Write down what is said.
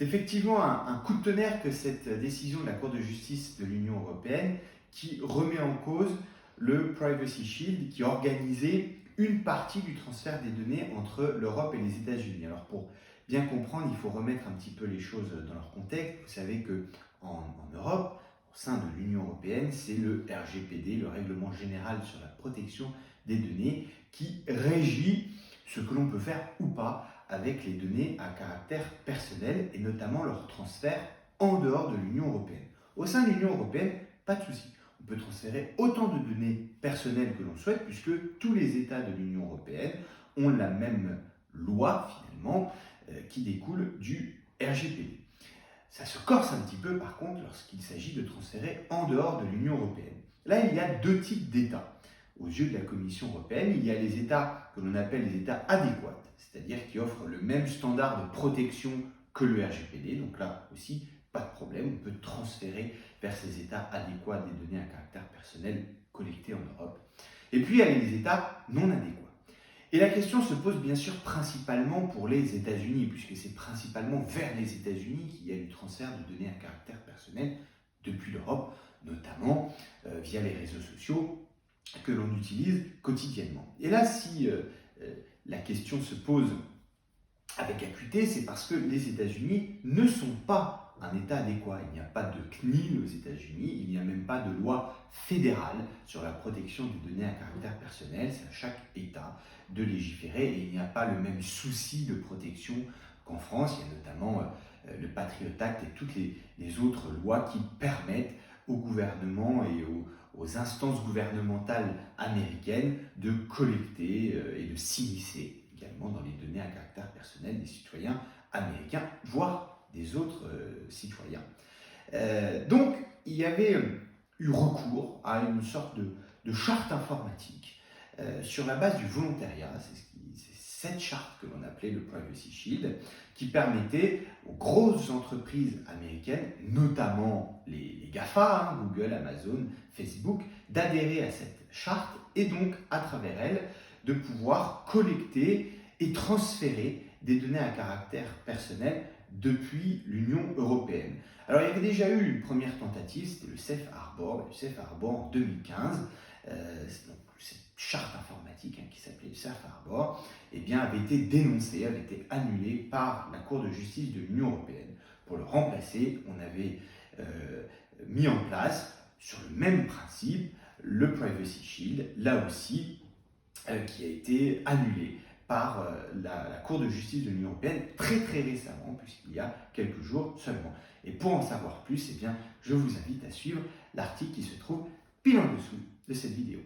C'est effectivement un coup de tonnerre que cette décision de la Cour de justice de l'Union européenne qui remet en cause le Privacy Shield qui organisait une partie du transfert des données entre l'Europe et les États-Unis. Alors pour bien comprendre, il faut remettre un petit peu les choses dans leur contexte. Vous savez qu'en Europe, au sein de l'Union européenne, c'est le RGPD, le Règlement général sur la protection des données, qui régit ce que l'on peut faire ou pas avec les données à caractère personnel et notamment leur transfert en dehors de l'Union européenne. Au sein de l'Union européenne, pas de souci. On peut transférer autant de données personnelles que l'on souhaite puisque tous les États de l'Union européenne ont la même loi finalement qui découle du RGPD. Ça se corse un petit peu par contre lorsqu'il s'agit de transférer en dehors de l'Union européenne. Là, il y a deux types d'États. Aux yeux de la Commission européenne, il y a les États que l'on appelle les États adéquats, c'est-à-dire qui offrent le même standard de protection que le RGPD. Donc là aussi, pas de problème, on peut transférer vers ces États adéquats des données à caractère personnel collectées en Europe. Et puis il y a les États non adéquats. Et la question se pose bien sûr principalement pour les États-Unis, puisque c'est principalement vers les États-Unis qu'il y a du transfert de données à caractère personnel depuis l'Europe, notamment via les réseaux sociaux que l'on utilise quotidiennement. Et là, si la question se pose avec acuité, c'est parce que les États-Unis ne sont pas un État adéquat. Il n'y a pas de CNIL aux États-Unis, il n'y a même pas de loi fédérale sur la protection des données à caractère personnel. C'est à chaque État de légiférer et il n'y a pas le même souci de protection qu'en France. Il y a notamment le Patriot Act et toutes les autres lois qui permettent au gouvernement et aux instances gouvernementales américaines de collecter et de s'immiscer également dans les données à caractère personnel des citoyens américains, voire des autres citoyens. Donc, il y avait eu recours à une sorte de charte informatique sur la base du volontariat. C'est cette charte que l'on appelait le Privacy Shield, qui permettait aux grosses entreprises américaines, notamment les GAFA, Google, Amazon, Facebook, d'adhérer à cette charte et donc, à travers elle, de pouvoir collecter et transférer des données à caractère personnel depuis l'Union européenne. Alors, il y avait déjà eu une première tentative, c'était le Safe Harbor, en 2015. Donc, cette charte informatique qui s'appelait le Safe Harbor, avait été dénoncée, avait été annulée par la Cour de justice de l'Union européenne. Pour le remplacer, on avait mis en place, sur le même principe, le Privacy Shield, là aussi, qui a été annulé par la Cour de justice de l'Union européenne très récemment, puisqu'il y a quelques jours seulement. Et pour en savoir plus, je vous invite à suivre l'article qui se trouve pile en dessous de cette vidéo.